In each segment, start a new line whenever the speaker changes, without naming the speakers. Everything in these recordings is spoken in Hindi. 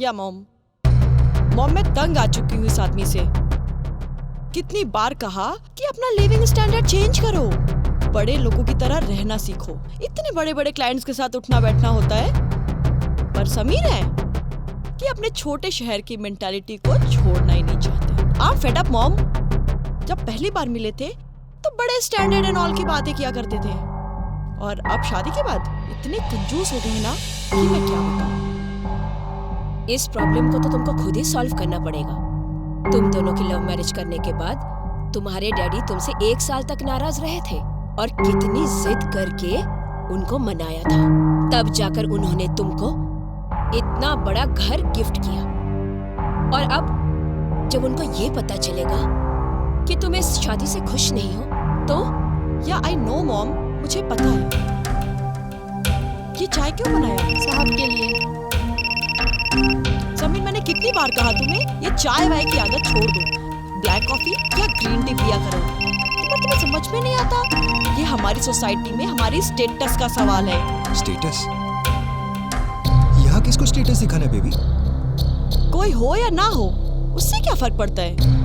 या मॉम मैं तंग आ चुकी हूँ इस आदमी से। कितनी बार कहा कि अपना लिविंग स्टैंडर्ड चेंज करो, बड़े लोगों की तरह रहना सीखो। इतने बड़े बड़े क्लाइंट्स के साथ उठना बैठना होता है, पर समीर है कि अपने छोटे शहर की मेंटालिटी को छोड़ना ही नहीं चाहते। आप फेड अप मॉम। जब पहली बार मिले थे तो बड़े स्टैंडर्ड एंड ऑल की बातें किया करते थे, और अब शादी के बाद इतने कंजूस हो गए ना कि मैं क्या बताऊं।
इस प्रॉब्लम को तो तुमको खुद ही सॉल्व करना पड़ेगा। तुम दोनों की लव मैरिज करने के बाद तुम्हारे डैडी तुमसे 1 साल तक नाराज रहे थे और कितनी जिद करके उनको मनाया था, तब जाकर उन्होंने तुमको इतना बड़ा घर गिफ्ट किया। और अब जब उनको ये पता चलेगा कि तुम इस शादी से खुश नहीं हो तो?
या आई नो मॉम, मुझे पता है। ये चाय क्यों बनाया?
साहब के लिए।
समीर, मैंने कितनी बार कहा तुम्हें ये चाय वाय की आदत छोड़ दो। ब्लैक कॉफी या ग्रीन टी पिया करो। पर तुम्हें समझ में नहीं आता, ये हमारी सोसाइटी में हमारी स्टेटस का सवाल है।
स्टेटस? यहाँ किसको स्टेटस दिखाना है बेबी?
कोई हो या ना हो, उससे क्या फर्क पड़ता है।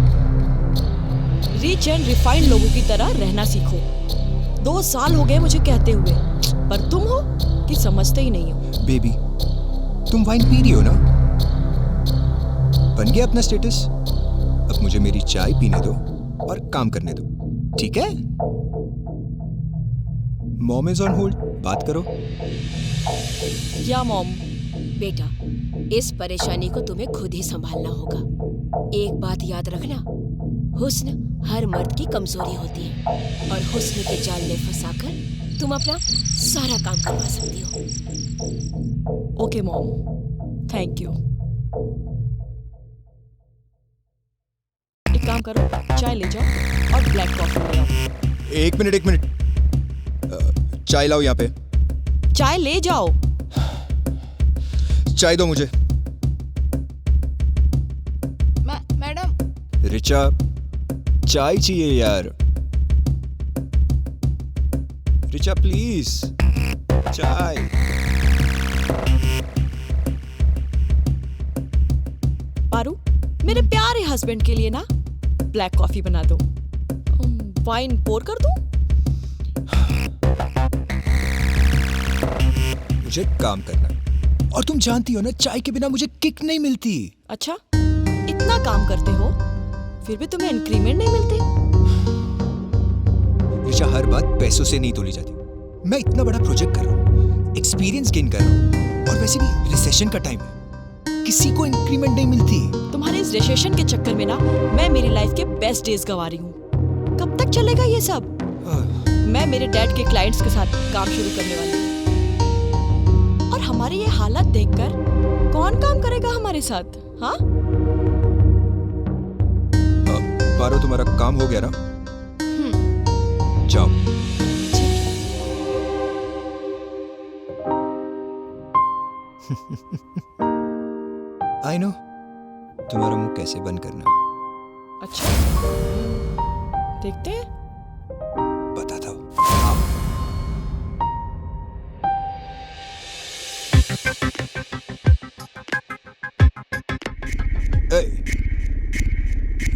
रिच एंड रिफाइंड लोगों की तरह रहना सीखो। 2 साल हो गए मुझे कहते हुए, पर तुम हो कि समझते ही नहीं हो।
बेबी, तुम वाइन पी रही हो ना? बन गया अपना स्टेटस। अब मुझे मेरी चाय पीने दो और काम करने दो, ठीक है? मॉम इज ऑन होल्ड, बात करो।
या मॉम।
बेटा, इस परेशानी को तुम्हें खुद ही संभालना होगा। एक बात याद रखना, हुस्न हर मर्द की कमजोरी होती है और हुस्न के जाल में फंसाकर तुम अपना सारा काम करवा सकती हो।
Okay mom, thank you. एक काम करो, चाय ले जाओ और ब्लैक कॉफी ले आओ।
एक मिनट। चाय लाओ यहाँ पे।
चाय ले जाओ।
चाय दो मुझे।
मैडम।
रिचा, चाय चाहिए यार। रिचा प्लीज, चाय।
पारू, मेरे प्यारे हस्बैंड के लिए ना ब्लैक कॉफी बना दो। वाइन पोर कर दूं?
मुझे काम करना है। और तुम जानती हो ना, चाय के बिना मुझे किक नहीं मिलती।
अच्छा, इतना काम करते हो फिर भी तुम्हें इंक्रीमेंट नहीं मिलती?
रिचा, हर बात पैसों से नहीं तोली जाती। मैं इतना बड़ा प्रोजेक्ट कर रहा हूँ, एक्सपीरियंस गेन कर रहा हूँ, और वैसे भी रिसेशन का टाइम है, किसी को इंक्रीमेंट नहीं मिलती।
तुम्हारे इस रिसेशन के चक्कर में ना मैं मेरी लाइफ के बेस्ट डेज गंवा रही हूँ। कब तक चलेगा ये सब? मैं मेरे डैड के क्लाइंट्स के साथ काम शुरू करने वाली हूँ, और हमारी ये हालत देखकर कौन काम करेगा हमारे साथ? हाँ,
पारो, तुम्हारा काम हो गया ना? जाओ। आई नो तुम्हारा मुंह कैसे बंद करना।
अच्छा, देखते हैं।
बताता हूँ।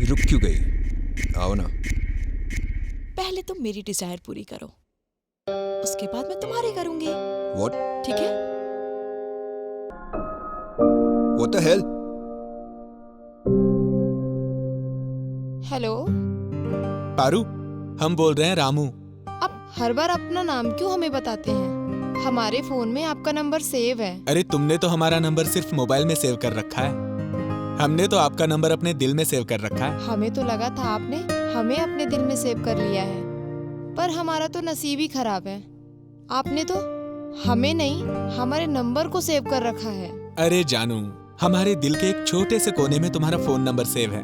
रुक क्यों गई? आओ ना।
पहले तुम मेरी डिजायर पूरी करो, उसके बाद मैं तुम्हारी करूंगी।
What?
ठीक है?
What the hell?
Hello.
Paru, हम बोल रहे हैं रामू।
आप हर बार अपना नाम क्यों हमें बताते हैं? हमारे फोन में आपका नंबर सेव है।
अरे तुमने तो हमारा नंबर सिर्फ मोबाइल में सेव कर रखा है, हमने तो आपका नंबर अपने दिल में सेव कर रखा है।
हमें तो लगा था आपने हमें अपने दिल में सेव कर लिया है, पर हमारा तो नसीब ही खराब है। आपने तो हमें नहीं, हमारे नंबर को सेव कर रखा है।
अरे जानू, हमारे दिल के एक छोटे से कोने में तुम्हारा फोन नंबर सेव है,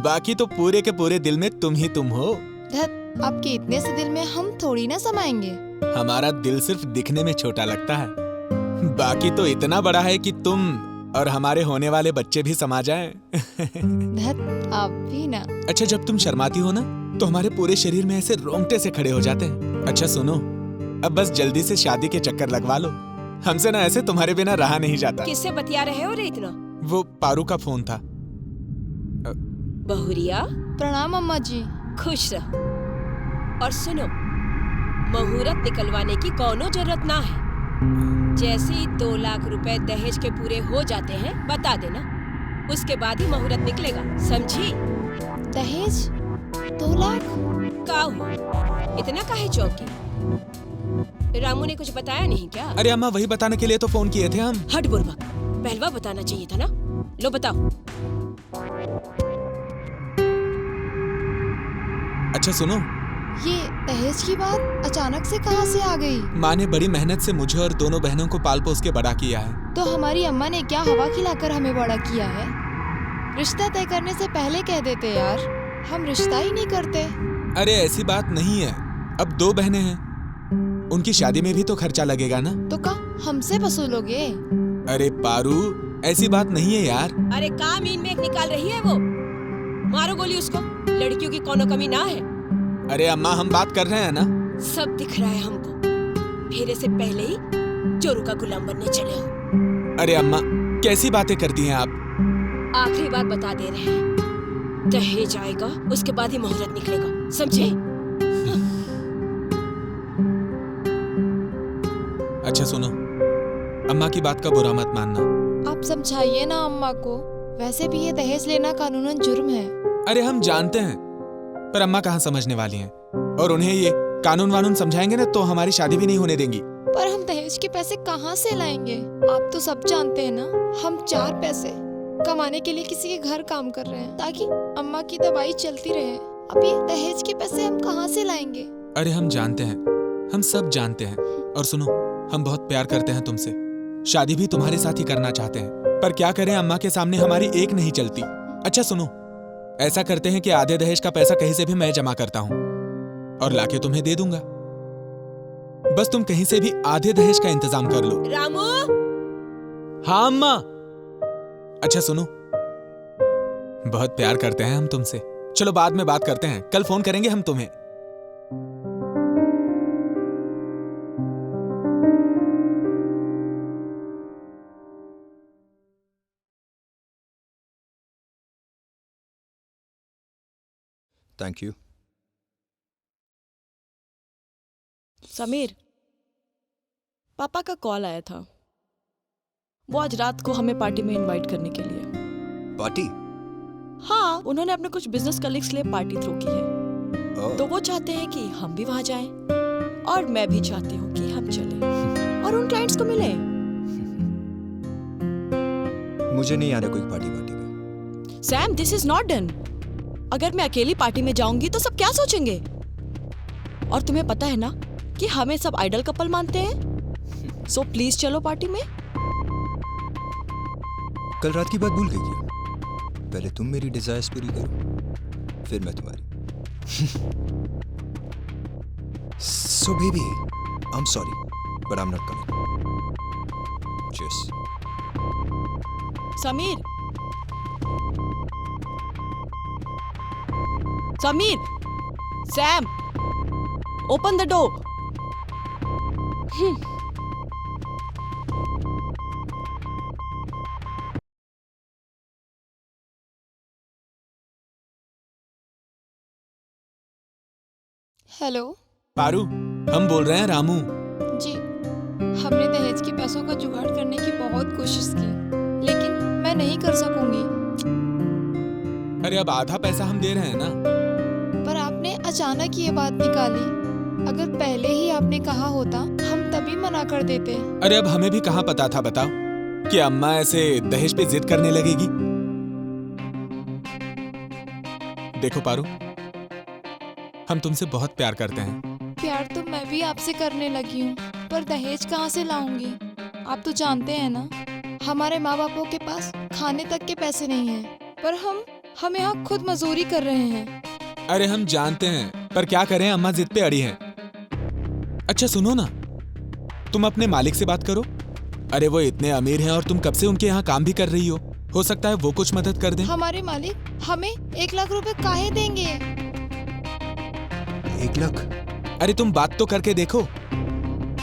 बाकी तो पूरे के पूरे दिल में तुम ही तुम हो।
धत, आपके इतने से दिल में हम थोड़ी ना समाएंगे।
हमारा दिल सिर्फ दिखने में छोटा लगता है, बाकी तो इतना बड़ा है कि तुम और हमारे होने वाले बच्चे भी समा जाएं।
धत, आप भी ना।
अच्छा, जब तुम शर्माती हो ना तो हमारे पूरे शरीर में ऐसे रोंगटे से खड़े हो जाते हैं। अच्छा सुनो, अब बस जल्दी से शादी के चक्कर लगवा लो, हमसे ना ऐसे तुम्हारे बिना रहा नहीं जाता।
किससे बतिया रहे हो रे इतना?
वो पारू का फोन था।
बहुरिया
प्रणाम अम्मा जी।
खुश रहो। और सुनो, मुहूर्त निकलवाने की कोनो जरूरत ना है। जैसे ही 2 लाख रुपए दहेज के पूरे हो जाते हैं बता देना, उसके बाद ही मुहूर्त निकलेगा, समझी?
दहेज 2 लाख?
का हुआ, इतना काहे चौकी? रामू ने कुछ बताया नहीं क्या?
अरे अम्मा, वही बताने के लिए तो फोन किए थे हम।
हट बुर्बक, पहलवा बताना चाहिए था ना। लो बताओ।
अच्छा सुनो,
ये दहेज की बात अचानक से कहाँ से आ गई?
माँ ने बड़ी मेहनत से मुझे और दोनों बहनों को पाल पोस के बड़ा किया है।
तो हमारी अम्मा ने क्या हवा खिलाकर हमें बड़ा किया है? रिश्ता तय करने से पहले कह देते यार, हम रिश्ता ही नहीं करते।
अरे ऐसी बात नहीं है, अब 2 बहनें हैं, उनकी शादी में भी तो खर्चा लगेगा ना।
तो का हमसे वसूलोगे?
अरे पारू, ऐसी बात नहीं है यार।
अरे काम इन में एक निकाल रही है वो। मारो गोली उसको, लड़कियों की कोनो कमी ना है।
अरे अम्मा, हम बात कर रहे हैं ना।
सब दिख रहा है हमको, फेरे से पहले ही चोरू का गुलाम बनने चले हो।
अरे अम्मा, कैसी बातें करती हैं आप?
आखिरी बात बता दे रहे हैं, दहेज आएगा उसके बाद ही मुहूर्त निकलेगा, समझे?
अच्छा सुनो, अम्मा की बात का बुरा मत मानना।
आप समझाइए ना अम्मा को, वैसे भी ये दहेज लेना कानूनन जुर्म है।
अरे हम जानते हैं, पर अम्मा कहाँ समझने वाली हैं, और उन्हें ये कानून वानून समझाएंगे ना तो हमारी शादी भी नहीं होने देंगी।
पर हम दहेज के पैसे कहाँ से लाएंगे? आप तो सब जानते हैं ना, हम 4 पैसे कमाने के लिए किसी के घर काम कर रहे हैं ताकि अम्मा की दवाई चलती रहे। अब ये दहेज के पैसे हम कहाँ से लाएंगे?
अरे हम जानते हैं, हम सब जानते हैं। और सुनो, हम बहुत प्यार करते हैं तुमसे, शादी भी तुम्हारे साथ ही करना चाहते हैं, पर क्या करें, अम्मा के सामने हमारी एक नहीं चलती। अच्छा सुनो, ऐसा करते हैं कि आधे दहेज का पैसा कहीं से भी मैं जमा करता हूँ और लाके तुम्हें दे दूंगा। बस तुम कहीं से भी आधे दहेज का इंतजाम कर लो।
रामू,
हाँ अम्मा। अच्छा सुनो, बहुत प्यार करते हैं हम तुमसे। चलो बाद में बात करते हैं, कल फोन करेंगे हम तुम्हें।
Thank you.
समीर, पापा का कॉल आया था, वो आज रात को हमें पार्टी में इनवाइट करने के लिए।
पार्टी?
हाँ, उन्होंने अपने कुछ बिजनेस कलीग्स के लिए पार्टी थ्रो की है,
ओह,
तो वो चाहते हैं कि हम भी वहां जाएं, और मैं भी चाहती हूँ कि हम चलें और उन क्लाइंट्स को मिलें।
मुझे नहीं आना कोई पार्टी में।
Sam, this is not done. अगर मैं अकेली पार्टी में जाऊंगी तो सब क्या सोचेंगे? और तुम्हें पता है ना कि हमें सब आइडल कपल मानते हैं। सो प्लीज चलो पार्टी में।
कल रात की बात भूल गई क्या? पहले तुम मेरी डिजायर्स पूरी करो, फिर मैं तुम्हारी। So baby, I am sorry but I am not coming. Cheers.
Sameer, Sameer, Sam, open the door.
Hello
Paru, हम बोल रहे हैं रामू।
जी, हमने दहेज के पैसों का जुगाड़ करने की बहुत कोशिश की, लेकिन मैं नहीं कर सकूंगी।
अरे अब आधा पैसा हम दे रहे हैं ना।
पर आपने अचानक ये बात निकाली। अगर पहले ही आपने कहा होता हम तभी मना कर देते।
अरे अब हमें भी कहाँ पता था, बताओ, कि अम्मा ऐसे दहेज पे जिद करने लगेगी। देखो पारू, हम तुमसे बहुत प्यार करते हैं।
प्यार तो मैं भी आपसे करने लगी हूँ, पर दहेज कहाँ से लाऊंगी? आप तो जानते हैं ना, हमारे माँ बापों के पास खाने तक के पैसे नहीं हैं, पर हम यहाँ खुद मजदूरी कर रहे हैं।
अरे हम जानते हैं, पर क्या करें, अम्मा जिद पे अड़ी हैं। अच्छा सुनो ना, तुम अपने मालिक से बात करो। अरे वो इतने अमीर हैं और तुम कब से उनके यहाँ काम भी कर रही हो सकता है वो कुछ मदद कर दें।
हमारे मालिक हमें 1 लाख रुपए काहे देंगे?
1 लाख?
अरे तुम बात तो करके देखो।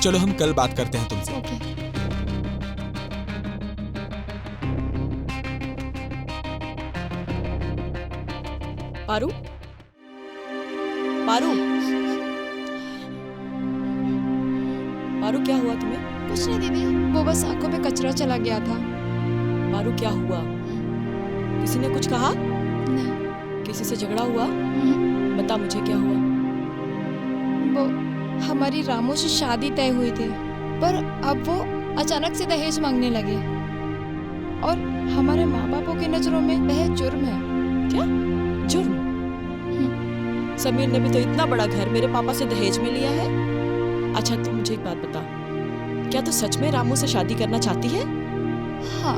चलो हम कल बात करते हैं तुमसे।
ओके।
पारू, पारू, पारू क्या हुआ तुम्हें?
कुछ नहीं दीदी, वो बस आंखों में कचरा चला गया था।
पारू क्या हुआ? किसी ने कुछ कहा?
नहीं।
किसी से झगड़ा हुआ? बता मुझे क्या हुआ?
वो हमारी रामू से शादी तय हुई थी, पर अब वो अचानक से दहेज मांगने लगे और हमारे माँ बापों की नजरों में दहेज जुर्म है।
क्या जुर्म? समीर ने भी तो इतना बड़ा घर मेरे पापा से दहेज में लिया है। अच्छा तू मुझे एक बात बता, क्या तू सच में रामू से शादी करना चाहती है?
हाँ,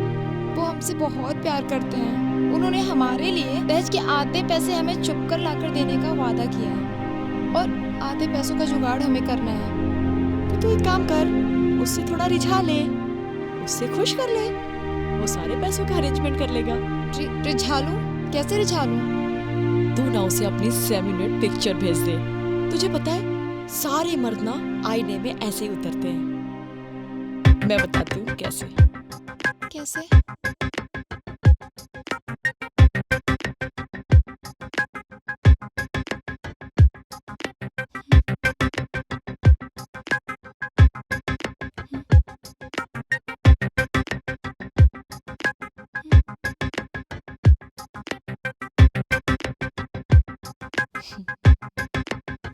वो हमसे बहुत प्यार करते हैं। उन्होंने हमारे लिए दहेज के आधे पैसे हमें चुप कर लाकर देने का वादा किया है और आधे पैसों का जुगाड़ हमें करना है।
तो तू एक काम कर, उससे थोड़ा रिझा ले, उससे खुश कर ले, वो सारे पैसों का अरेंजमेंट कर लेगा।
रिझा लूं? कैसे रिझा लूं?
तू ना उसे अपनी 7 मिनट पिक्चर भेज दे। तुझे पता है सारे मर्द ना आईने में ऐसे ही उतरते हैं। मैं बताती हूँ कैसे।
कैसे?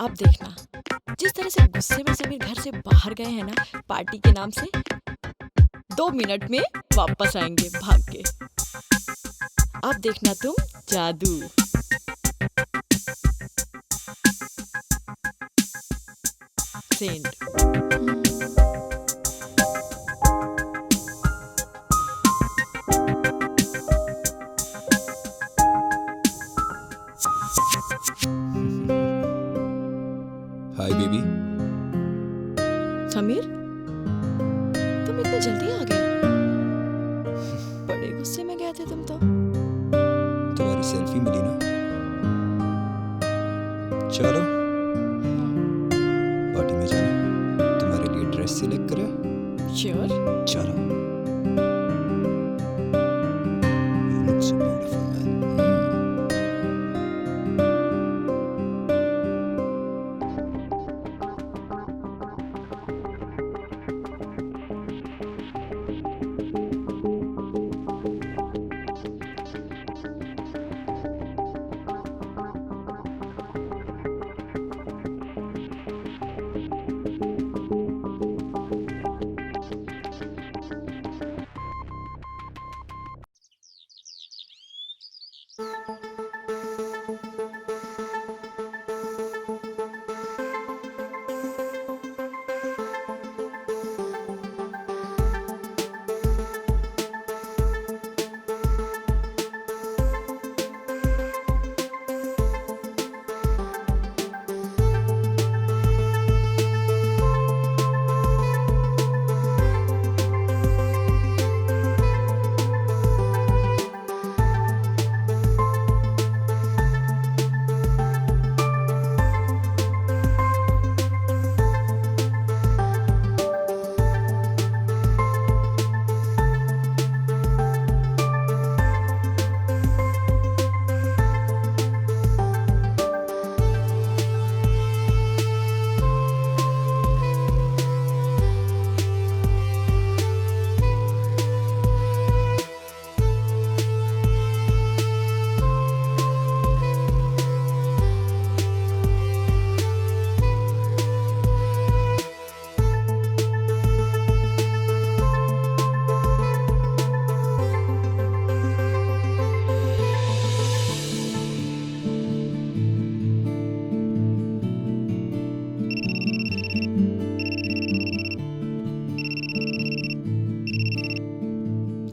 अब देखना, जिस तरह से गुस्से में समीर घर से बाहर गए हैं ना पार्टी के नाम से, 2 मिनट में वापस आएंगे भाग के। अब देखना तुम जादू। सेंड।
Hi baby.
समीर, तुम इतने जल्दी आ गए? बड़े गुस्से में गए थे तुम तो।
तुम्हारी सेल्फी मिली ना, चलो पार्टी में जाना। तुम्हारे लिए ड्रेस सिलेक्ट करें?
श्योर।
चलो। You look so beautiful, man.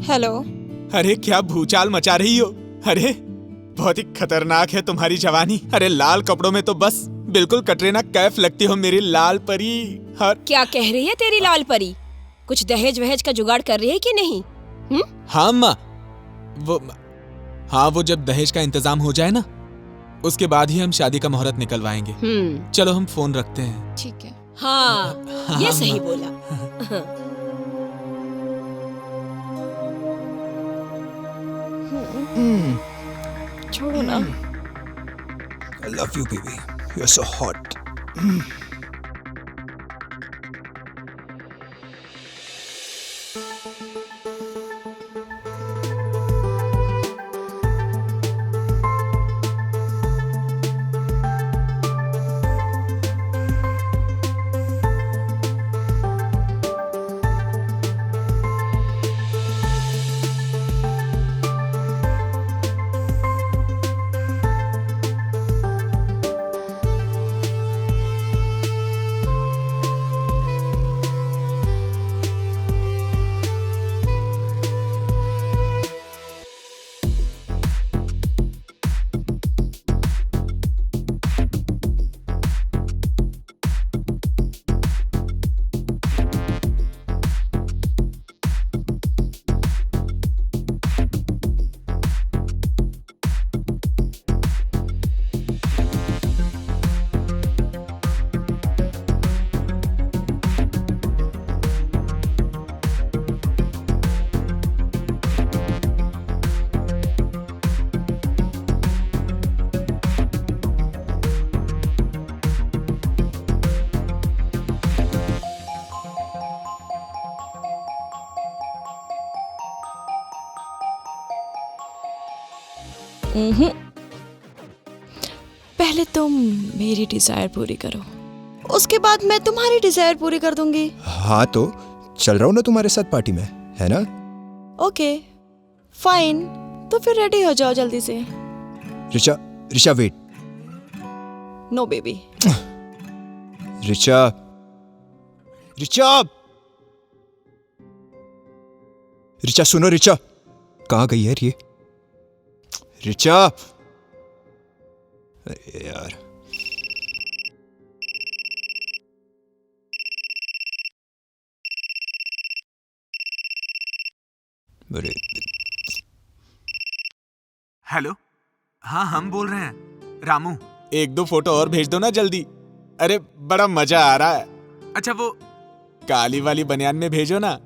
Hello.
अरे क्या भूचाल मचा रही हो? अरे बहुत ही खतरनाक है तुम्हारी जवानी। अरे लाल कपड़ों में तो बस बिल्कुल कटरीना कैफ लगती हो मेरी लाल परी। हर
क्या कह रही है तेरी लाल परी? कुछ दहेज वहेज का जुगाड़ कर रही है कि नहीं?
हाँ अम्मा, वो जब दहेज का इंतजाम हो जाए ना, उसके बाद ही हम शादी का मुहूर्त निकलवाएंगे। चलो हम फोन रखते हैं।
ठीक है।
हाँ, ये सही बोला।
छोड़ो ना।
I love you, baby. You're so hot.
पहले तुम मेरी डिजायर पूरी करो, उसके बाद मैं तुम्हारी डिजायर पूरी कर दूंगी।
हाँ तो चल रहा हूँ ना तुम्हारे साथ पार्टी में, है ना?
ओके फाइन, तो फिर रेडी हो जाओ जल्दी से।
Richa wait.
No baby.
Richa सुनो, ऋचा कहाँ गई है ये? ऋचा, अरे यार। अरे
हेलो, हाँ हम बोल रहे हैं। रामू, 1-2 फोटो और भेज दो ना जल्दी। अरे बड़ा मजा आ रहा है। अच्छा वो काली वाली बनियान में भेजो ना।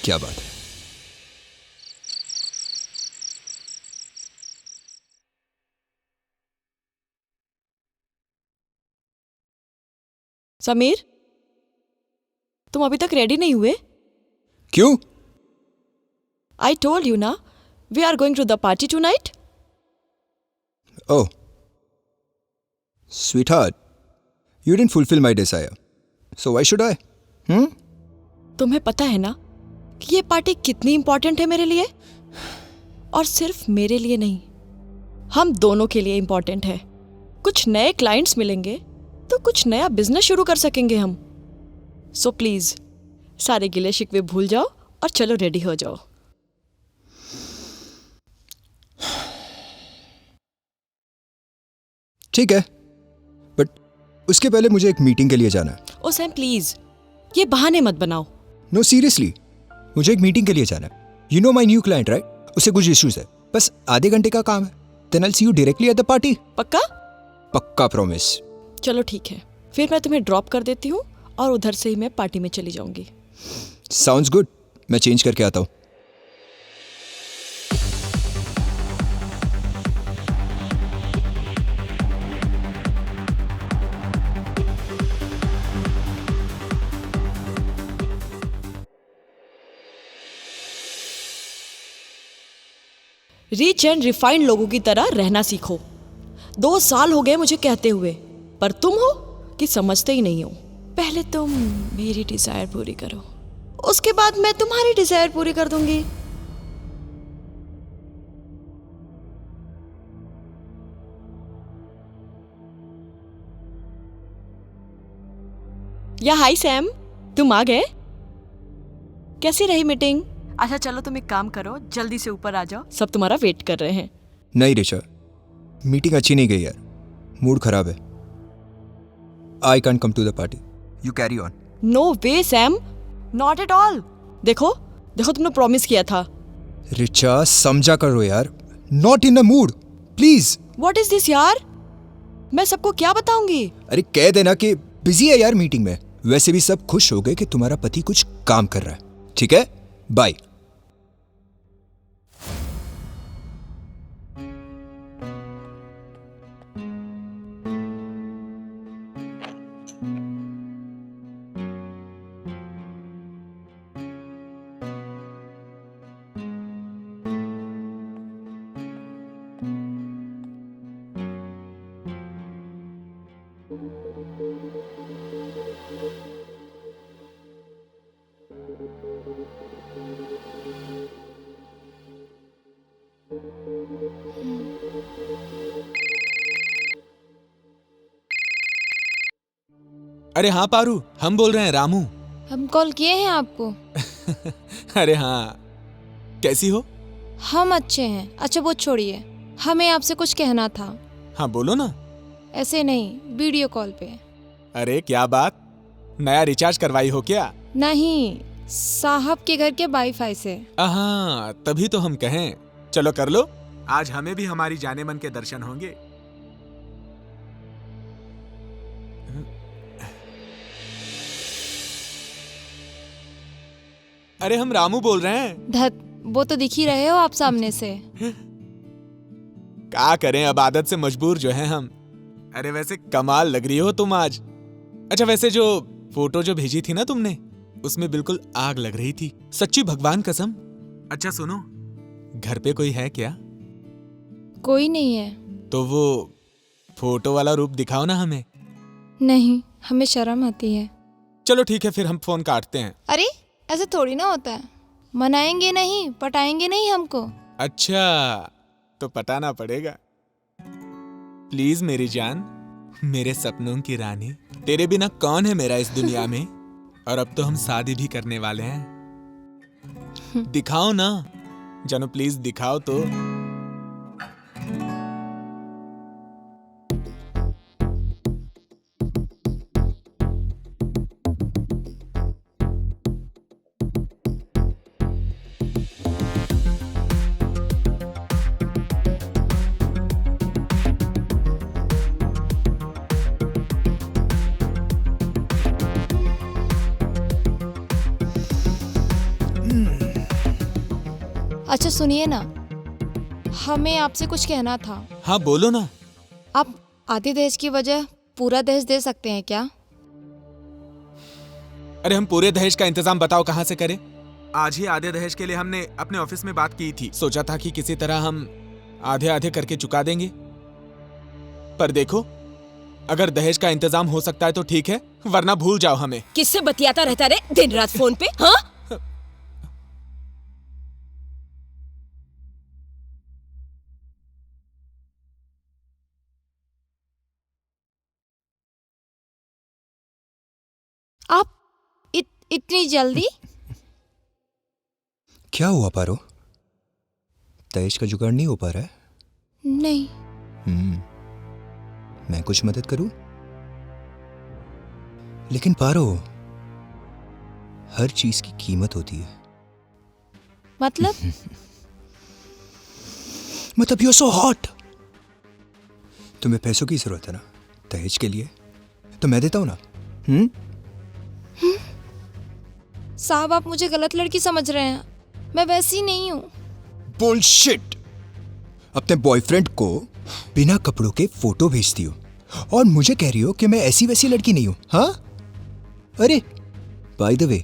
क्या बात है।
समीर, तुम अभी तक रेडी नहीं हुए?
क्यों?
आई टोल्ड यू ना, we are going to the party tonight.
Oh, sweetheart, you didn't fulfill my desire. So why should I?
तुम्हें पता है ना कि ये पार्टी कितनी इंपॉर्टेंट है मेरे लिए, और सिर्फ मेरे लिए नहीं, हम दोनों के लिए इंपॉर्टेंट है। कुछ नए क्लाइंट्स मिलेंगे तो कुछ नया बिजनेस शुरू कर सकेंगे हम। सो प्लीज सारे गिले शिकवे भूल जाओ और चलो रेडी हो जाओ।
ठीक है, बट उसके पहले मुझे एक मीटिंग के लिए जाना है।
ओ सैम प्लीज, ये बहाने मत बनाओ।
नो सीरियसली, मुझे एक मीटिंग के लिए जाना है। You know my new client right? उससे कुछ इश्यूज है, बस आधे घंटे का काम है। Then I will see you directly at the party.
पक्का?
पक्का प्रॉमिस।
चलो ठीक है, फिर मैं तुम्हें ड्रॉप कर देती हूँ और उधर से ही मैं पार्टी में चली जाऊंगी।
साउंड्स गुड, मैं चेंज करके आता हूँ।
रिच एंड रिफाइंड लोगों की तरह रहना सीखो। 2 साल हो गए मुझे कहते हुए, पर तुम हो कि समझते ही नहीं हो। पहले तुम मेरी डिजायर पूरी करो, उसके बाद मैं तुम्हारी डिजायर पूरी कर दूंगी। या हाय सैम, तुम आ गए? कैसी रही मीटिंग? अच्छा चलो तुम एक काम करो, जल्दी से ऊपर आ जाओ, सब तुम्हारा वेट कर रहे हैं।
नहीं ऋचा, मीटिंग अच्छी नहीं गई यार, मूड खराब है। I can't come to the party, you carry on.
No way Sam, not at all. देखो देखो, तुमने प्रॉमिस किया था।
रिचा समझा करो यार, not in the mood please.
What is this यार, मैं सबको क्या बताऊंगी?
अरे कह देना कि बिजी है यार मीटिंग में। वैसे भी सब खुश हो गए कि तुम्हारा पति कुछ काम कर रहा है। ठीक है, बाय।
अरे हाँ पारू, हम बोल रहे हैं, रामू।
हम कॉल किए हैं आपको।
अरे हाँ, कैसी हो?
हम अच्छे हैं। अच्छा वो छोड़िए, हमें आपसे कुछ कहना था।
हाँ बोलो ना।
ऐसे नहीं, वीडियो कॉल पे।
अरे क्या बात, नया रिचार्ज करवाई हो क्या?
नहीं, साहब के घर के वाईफाई से।
हाँ तभी तो हम कहें, चलो कर लो, आज हमें भी हमारी जाने मन के दर्शन होंगे। अरे हम रामू बोल रहे हैं।
धत, वो तो दिख ही रहे हो आप सामने से।
क्या करें, अब आदत से मजबूर जो हैं हम। अरे वैसे कमाल लग रही हो तुम आज। अच्छा वैसे जो फोटो जो भेजी थी ना तुमने, उसमें बिल्कुल आग लग रही थी, सच्ची भगवान कसम। अच्छा सुनो, घर पे कोई है क्या?
कोई नहीं है।
तो वो फोटो वाला रूप दिखाओ ना हमें।
नहीं, हमें शर्म आती है।
चलो ठीक है, फिर हम फोन काटते हैं।
अरे ऐसे थोड़ी ना होता है। मनाएंगे नहीं, पटाएंगे नहीं हमको।
अच्छा तो पटाना पड़ेगा। प्लीज मेरी जान, मेरे सपनों की रानी, तेरे बिना कौन है मेरा इस दुनिया में। और अब तो हम शादी भी करने वाले हैं। दिखाओ ना जानू, प्लीज दिखाओ तो।
अच्छा सुनिए ना, हमें आपसे कुछ कहना था।
हाँ बोलो ना।
आप आधे दहेज की वजह पूरा दहेज दे सकते हैं क्या?
अरे हम पूरे दहेज का इंतजाम बताओ कहाँ से करें। आज ही आधे दहेज के लिए हमने अपने ऑफिस में बात की थी, सोचा था कि किसी तरह हम आधे आधे करके चुका देंगे। पर देखो, अगर दहेज का इंतजाम हो सकता है तो ठीक है, वरना भूल जाओ हमें।
किससे बतियाता रहता रे दिन रात फोन पे? हाँ
आप इतनी जल्दी?
क्या हुआ पारो, दहेज का जुगाड़ नहीं हो पा रहा है?
नहीं।
मैं कुछ मदद करूं? लेकिन पारो, हर चीज की कीमत होती है।
मतलब?
मतलब यू आर सो हॉट। तुम्हें पैसों की जरूरत है ना दहेज के लिए, तो मैं देता हूं ना।
साहब आप मुझे गलत लड़की समझ रहे हैं, मैं वैसी नहीं हूँ।
बुलशिट। अपने बॉयफ्रेंड को बिना कपड़ों के फोटो भेजती हो और मुझे कह रही हो कि मैं ऐसी वैसी लड़की नहीं हूं। हाँ, अरे by the way,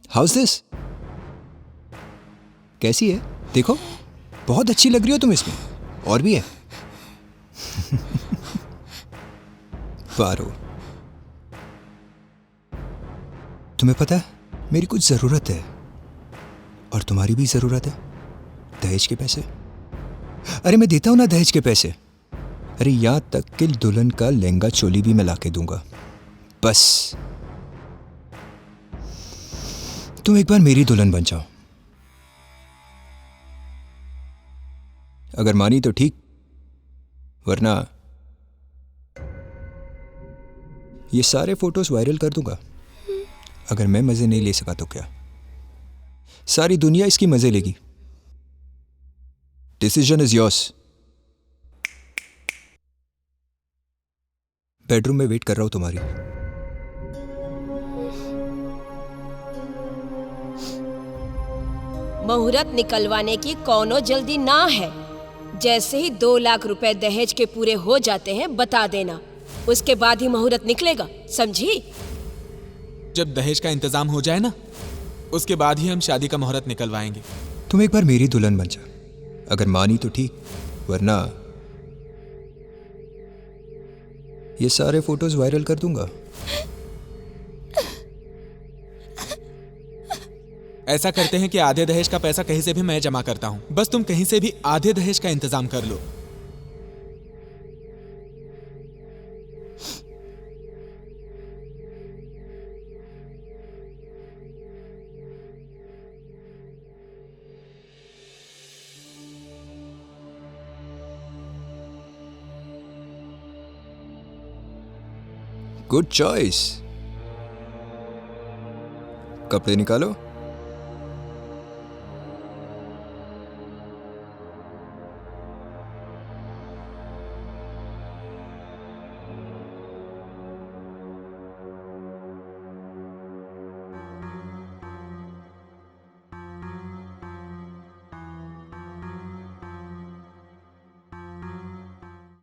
house this, कैसी है? देखो बहुत अच्छी लग रही हो तुम इसमें, और भी है। पारो, तुम्हें पता है मेरी कुछ जरूरत है और तुम्हारी भी जरूरत है दहेज के पैसे। अरे मैं देता हूं ना दहेज के पैसे। अरे यहां तक कि दुल्हन का लहंगा चोली भी मैं लाके दूंगा। बस तुम एक बार मेरी दुल्हन बन जाओ। अगर मानी तो ठीक, वरना ये सारे फोटोज वायरल कर दूंगा। अगर मैं मजे नहीं ले सका तो क्या, सारी दुनिया इसकी मजे लेगी। Decision is yours. बेडरूम में वेट कर रहा हूं तुम्हारी।
मुहूर्त निकलवाने की कोनो जल्दी ना है। जैसे ही 2 लाख रुपए दहेज के पूरे हो जाते हैं बता देना, उसके बाद ही मुहूर्त निकलेगा, समझी?
जब दहेज का इंतजाम हो जाए ना, उसके बाद ही हम शादी का मुहूर्त निकलवाएंगे।
तुम एक बार मेरी दुल्हन बन जा। अगर मानी तो ठीक, वरना ये सारे फोटोज वायरल कर दूंगा।
ऐसा करते हैं कि आधे दहेज का पैसा कहीं से भी मैं जमा करता हूं, बस तुम कहीं से भी आधे दहेज का इंतजाम कर लो।
Good choice. कपड़े निकालो।